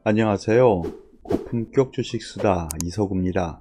안녕하세요. 고품격 주식수다 이서구입니다.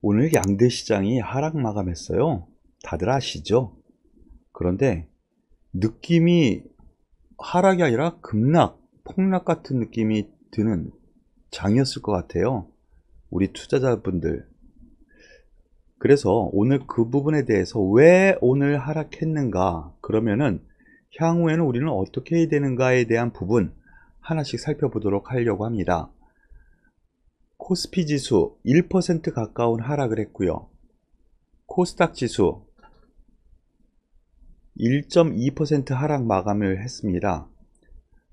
오늘 양대 시장이 하락 마감했어요. 다들 아시죠? 그런데 느낌이 하락이 아니라 급락, 폭락 같은 느낌이 드는 장이었을 것 같아요. 우리 투자자분들. 그래서 오늘 그 부분에 대해서 왜 오늘 하락했는가, 그러면은 향후에는 우리는 어떻게 해야 되는가에 대한 부분 하나씩 살펴보도록 하려고 합니다. 코스피 지수 1% 가까운 하락을 했고요. 코스닥 지수 1.2% 하락 마감을 했습니다.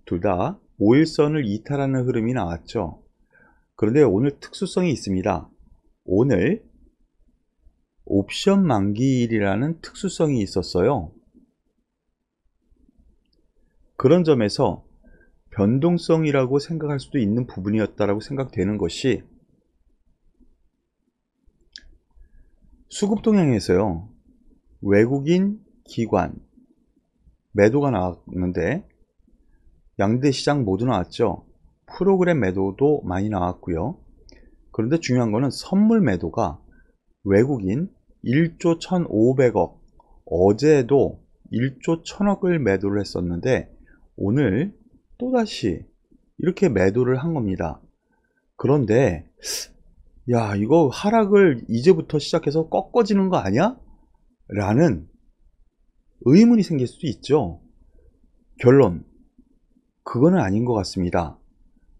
둘 다 5일선을 이탈하는 흐름이 나왔죠. 그런데 오늘 특수성이 있습니다. 오늘 옵션 만기일이라는 특수성이 있었어요. 그런 점에서 변동성이라고 생각할 수도 있는 부분이었다라고 생각되는 것이, 수급 동향에서요, 외국인 기관 매도가 나왔는데 양대 시장 모두 나왔죠. 프로그램 매도도 많이 나왔고요. 그런데 중요한 거는 선물 매도가 외국인 1조 1,500억, 어제도 1조 1,000억을 매도를 했었는데 오늘 또다시 이렇게 매도를 한 겁니다. 그런데 야, 이거 하락을 이제부터 시작해서 꺾어지는 거 아니야? 라는 의문이 생길 수도 있죠. 결론, 그거는 아닌 것 같습니다.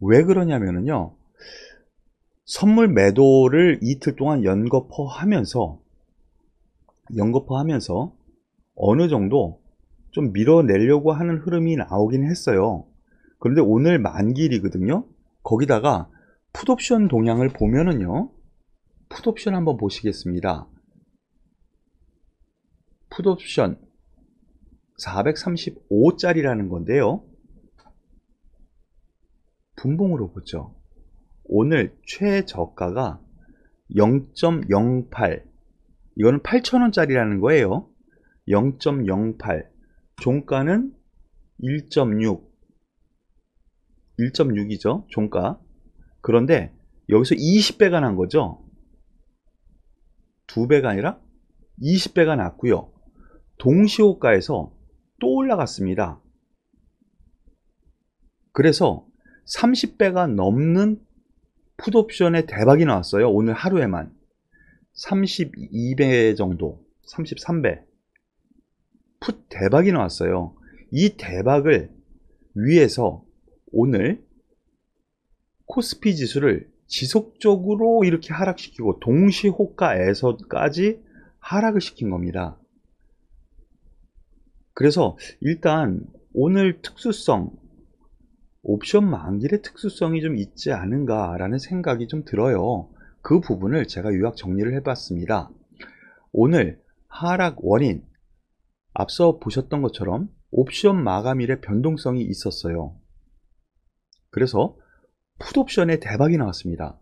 왜 그러냐면요, 선물 매도를 이틀 동안 연거푸하면서 어느 정도 좀 밀어내려고 하는 흐름이 나오긴 했어요. 그런데 오늘 만기일이거든요. 거기다가 풋옵션 동향을 보면은요, 풋옵션 한번 보시겠습니다. 풋옵션 435짜리라는 건데요, 분봉으로 보죠. 오늘 최저가가 0.08, 이거는 8,000원짜리라는 거예요. 0.08, 종가는 1.6, 1.6이죠, 종가. 그런데 여기서 20배가 난 거죠. 2배가 아니라 20배가 났고요. 동시호가에서 또 올라갔습니다. 그래서 30배가 넘는 풋옵션의 대박이 나왔어요. 오늘 하루에만 32배 정도, 33배 풋 대박이 나왔어요. 이 대박을 위해서 오늘 코스피 지수를 지속적으로 이렇게 하락시키고 동시호가에서까지 하락을 시킨 겁니다. 그래서 일단 오늘 특수성, 옵션 만기의 특수성이 좀 있지 않은가 라는 생각이 좀 들어요. 그 부분을 제가 요약 정리를 해봤습니다. 오늘 하락 원인, 앞서 보셨던 것처럼 옵션 마감일에 변동성이 있었어요. 그래서 풋옵션에 대박이 나왔습니다.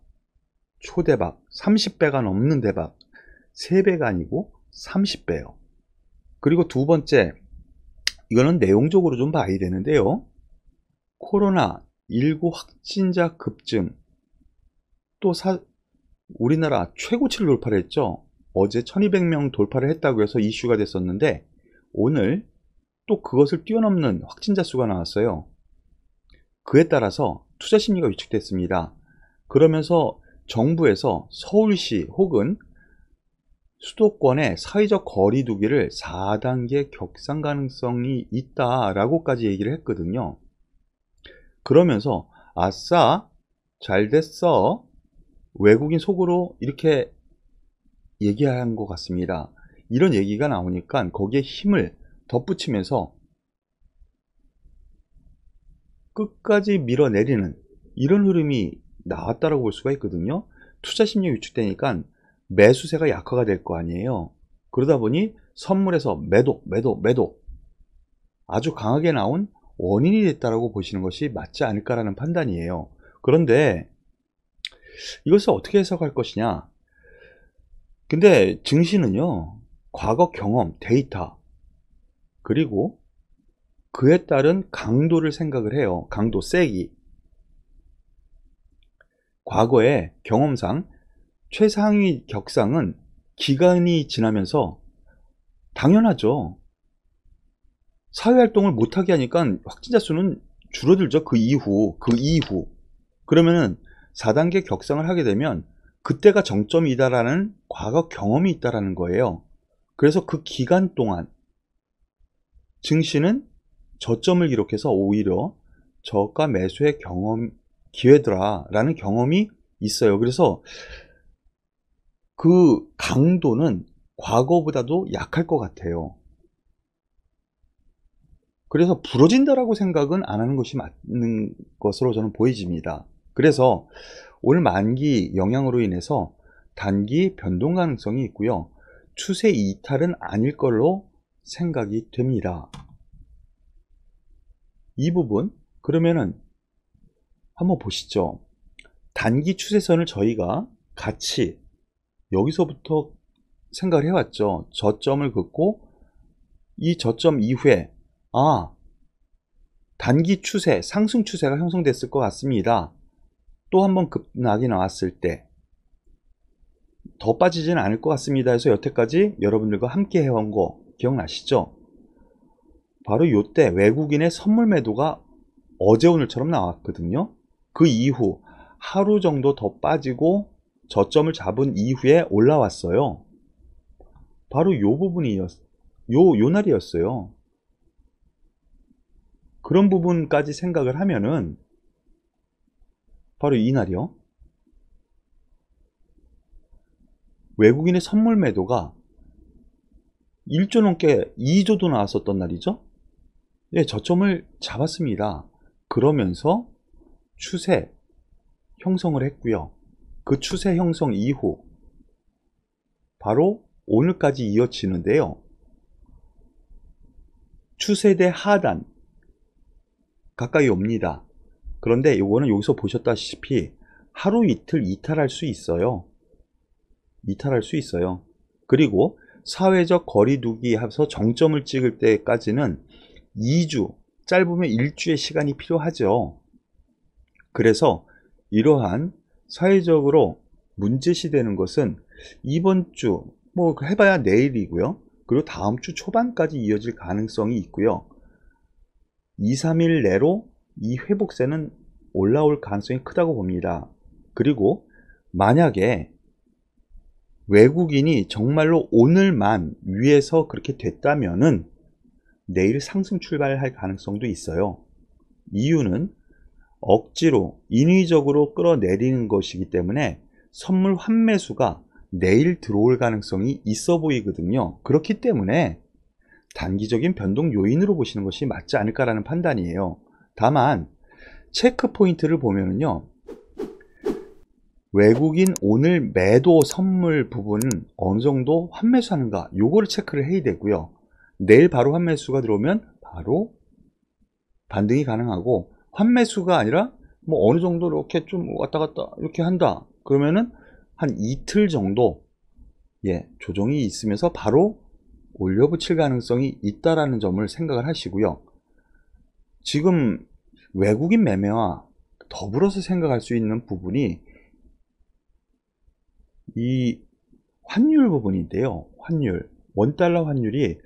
초대박, 30배가 넘는 대박, 3배가 아니고 30배요. 그리고 두 번째, 이거는 내용적으로 좀 봐야 되는데요, 코로나19 확진자 급증, 또 우리나라 최고치를 돌파를 했죠. 어제 1200명 돌파를 했다고 해서 이슈가 됐었는데 오늘 또 그것을 뛰어넘는 확진자 수가 나왔어요. 그에 따라서 투자 심리가 위축됐습니다. 그러면서 정부에서 서울시 혹은 수도권의 사회적 거리 두기를 4단계 격상 가능성이 있다라고까지 얘기를 했거든요. 그러면서 아싸, 잘 됐어, 외국인 속으로 이렇게 얘기한 것 같습니다. 이런 얘기가 나오니까 거기에 힘을 덧붙이면서 끝까지 밀어내리는 이런 흐름이 나왔다고 볼 수가 있거든요. 투자 심리가 위축되니까 매수세가 약화가 될 거 아니에요. 그러다 보니 선물에서 매도 아주 강하게 나온 원인이 됐다고 보시는 것이 맞지 않을까라는 판단이에요. 그런데 이것을 어떻게 해석할 것이냐, 근데 증시는요, 과거 경험, 데이터, 그리고 그에 따른 강도를 생각을 해요. 강도, 세기. 과거의 경험상 최상위 격상은 기간이 지나면서 당연하죠. 사회활동을 못하게 하니까 확진자 수는 줄어들죠. 그 이후. 그러면은 4단계 격상을 하게 되면 그때가 정점이다라는 과거 경험이 있다라는 거예요. 그래서 그 기간 동안 증시는 저점을 기록해서 오히려 저가 매수의 기회더라라는 경험이 있어요. 그래서 그 강도는 과거보다도 약할 것 같아요. 그래서 부러진다라고 생각은 안 하는 것이 맞는 것으로 저는 보여집니다. 그래서 오늘 만기 영향으로 인해서 단기 변동 가능성이 있고요. 추세 이탈은 아닐 걸로 생각이 됩니다. 이 부분 그러면은 한번 보시죠. 단기 추세선을 저희가 같이 여기서부터 생각을 해왔죠. 저점을 긋고 이 저점 이후에 단기 추세, 상승 추세가 형성됐을 것 같습니다. 또 한번 급락이 나왔을 때 더 빠지지는 않을 것 같습니다 해서 여태까지 여러분들과 함께 해온 거 기억나시죠? 바로 이때 외국인의 선물 매도가 어제 오늘처럼 나왔거든요. 그 이후 하루 정도 더 빠지고 저점을 잡은 이후에 올라왔어요. 바로 요 부분이었어요. 요 날이었어요. 그런 부분까지 생각을 하면은 바로 이 날이요. 외국인의 선물 매도가 1조 넘게 2조도 나왔었던 날이죠. 예, 저점을 잡았습니다. 그러면서 추세 형성을 했고요. 그 추세 형성 이후 바로 오늘까지 이어지는데요. 추세대 하단 가까이 옵니다. 그런데 이거는 여기서 보셨다시피 하루 이틀 이탈할 수 있어요. 그리고 사회적 거리두기 해서 정점을 찍을 때까지는 2주, 짧으면 1주의 시간이 필요하죠. 그래서 이러한 사회적으로 문제시되는 것은 이번 주, 뭐 해봐야 내일이고요. 그리고 다음 주 초반까지 이어질 가능성이 있고요. 2, 3일 내로 이 회복세는 올라올 가능성이 크다고 봅니다. 그리고 만약에 외국인이 정말로 오늘만 위에서 그렇게 됐다면은 내일 상승 출발할 가능성도 있어요. 이유는 억지로 인위적으로 끌어내리는 것이기 때문에 선물 환매수가 내일 들어올 가능성이 있어 보이거든요. 그렇기 때문에 단기적인 변동 요인으로 보시는 것이 맞지 않을까라는 판단이에요. 다만 체크 포인트를 보면은요. 외국인 오늘 매도 선물 부분은 어느 정도 환매수하는가 요거를 체크를 해야 되고요. 내일 바로 환매수가 들어오면 바로 반등이 가능하고 환매수가 아니라 뭐 어느 정도 이렇게 좀 왔다 갔다 이렇게 한다 그러면은 한 이틀 정도 조정이 있으면서 바로 올려붙일 가능성이 있다라는 점을 생각을 하시고요. 지금 외국인 매매와 더불어서 생각할 수 있는 부분이 이 환율 부분인데요. 원달러 환율이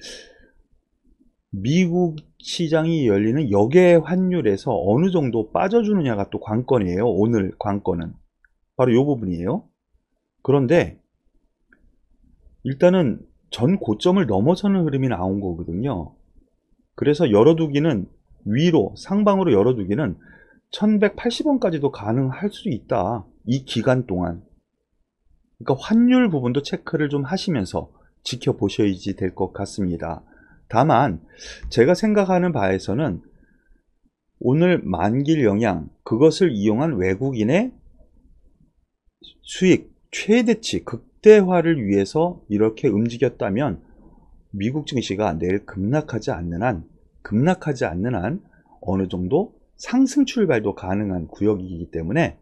미국 시장이 열리는 역외 환율에서 어느 정도 빠져주느냐가 또 관건이에요. 오늘 관건은 바로 이 부분이에요. 그런데 일단은 전 고점을 넘어서는 흐름이 나온 거거든요. 그래서 열어두기는 위로 상방으로 열어두기는 1180원까지도 가능할 수 있다. 이 기간 동안. 그러니까 환율 부분도 체크를 좀 하시면서 지켜보셔야지 될 것 같습니다. 다만 제가 생각하는 바에서는 오늘 만기일 영향 그것을 이용한 외국인의 수익 최대치 극대화를 위해서 이렇게 움직였다면 미국 증시가 내일 급락하지 않는 한 어느 정도 상승 출발도 가능한 구역이기 때문에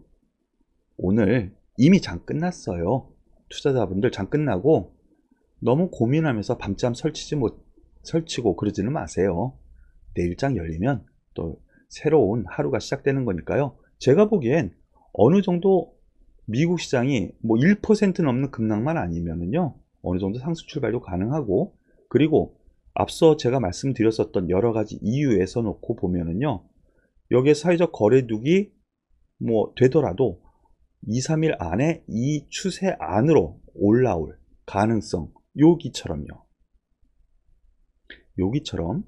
오늘 이미 장 끝났어요. 투자자분들 장 끝나고 너무 고민하면서 밤잠 설치고 그러지는 마세요. 내일 장 열리면 또 새로운 하루가 시작되는 거니까요. 제가 보기엔 어느 정도 미국 시장이 뭐 1% 넘는 급락만 아니면은요, 어느 정도 상승 출발도 가능하고, 그리고 앞서 제가 말씀드렸었던 여러 가지 이유에서 놓고 보면은요, 여기에 사회적 거래두기 뭐 되더라도 2, 3일 안에 이 추세 안으로 올라올 가능성, 여기처럼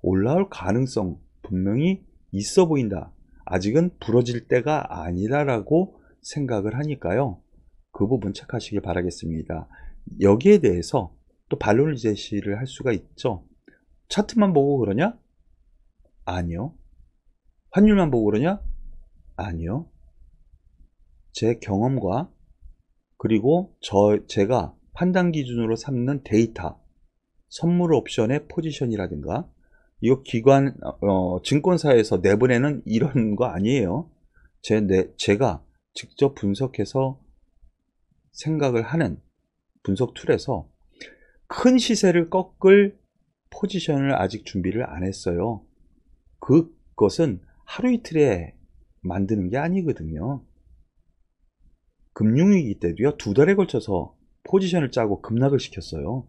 올라올 가능성 분명히 있어 보인다. 아직은 부러질 때가 아니다라고 생각을 하니까요. 그 부분 체크하시길 바라겠습니다. 여기에 대해서 또 반론을 제시를 할 수가 있죠. 차트만 보고 그러냐? 아니요. 환율만 보고 그러냐? 아니요. 제 경험과 그리고 제가 판단 기준으로 삼는 데이터, 선물 옵션의 포지션이라든가, 이거 증권사에서 내보내는 이런 거 아니에요. 제가 직접 분석해서 생각을 하는 분석 툴에서 큰 시세를 꺾을 포지션을 아직 준비를 안 했어요. 그것은 하루 이틀에 만드는 게 아니거든요. 금융위기 때도요, 2달에 걸쳐서 포지션을 짜고 급락을 시켰어요.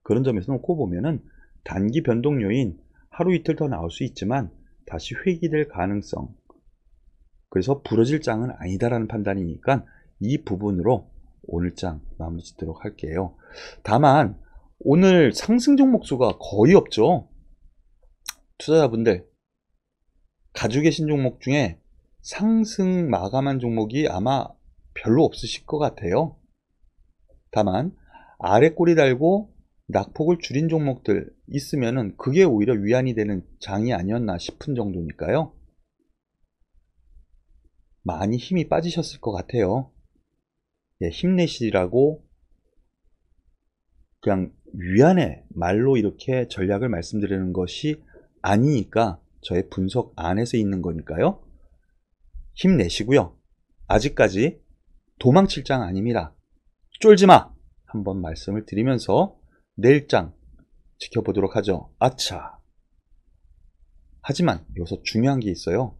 그런 점에서 놓고 보면은 단기 변동 요인 하루 이틀 더 나올 수 있지만 다시 회귀될 가능성, 그래서 부러질 장은 아니다라는 판단이니까 이 부분으로 오늘 장 마무리 짓도록 할게요. 다만 오늘 상승 종목 수가 거의 없죠. 투자자분들 가지고 계신 종목 중에 상승 마감한 종목이 아마 별로 없으실 것 같아요. 다만 아래 꼬리 달고 낙폭을 줄인 종목들 있으면은 그게 오히려 위안이 되는 장이 아니었나 싶은 정도니까요. 많이 힘이 빠지셨을 것 같아요. 예, 힘내시라고 그냥 위안의 말로 이렇게 전략을 말씀드리는 것이 아니니까 저의 분석 안에서 있는 거니까요. 힘내시고요. 아직까지 도망칠 장 아닙니다. 쫄지마! 한번 말씀을 드리면서 내일 장 지켜보도록 하죠. 아차! 하지만 여기서 중요한 게 있어요.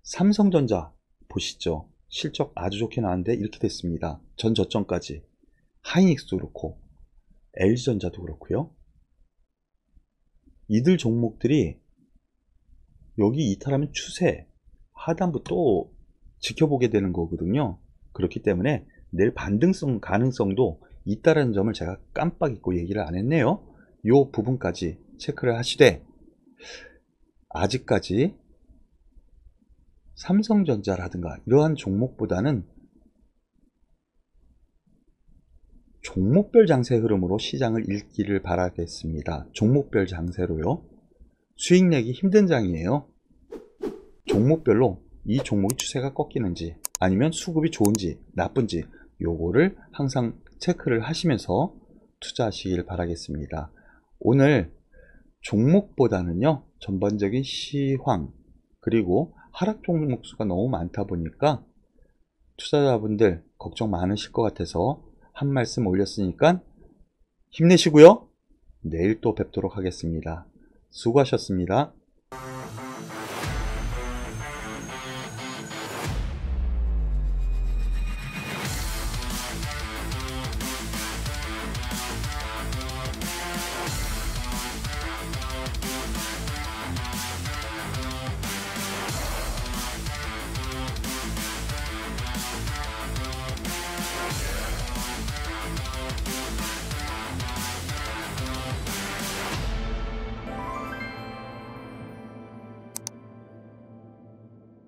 삼성전자 보시죠. 실적 아주 좋게 나왔는데 이렇게 됐습니다. 전 저점까지. 하이닉스도 그렇고 LG전자도 그렇고요. 이들 종목들이 여기 이탈하면 추세 하단부 또 지켜보게 되는 거거든요. 그렇기 때문에 내일 반등성 가능성도 있다는 점을 제가 깜빡 잊고 얘기를 안 했네요. 이 부분까지 체크를 하시되 아직까지 삼성전자라든가 이러한 종목보다는 종목별 장세 흐름으로 시장을 읽기를 바라겠습니다. 종목별 장세로요. 수익 내기 힘든 장이에요. 종목별로 이 종목이 추세가 꺾이는지 아니면 수급이 좋은지 나쁜지 요거를 항상 체크를 하시면서 투자하시길 바라겠습니다. 오늘 종목보다는요, 전반적인 시황 그리고 하락 종목 수가 너무 많다 보니까 투자자분들 걱정 많으실 것 같아서 한 말씀 올렸으니까 힘내시고요. 내일 또 뵙도록 하겠습니다. 수고하셨습니다.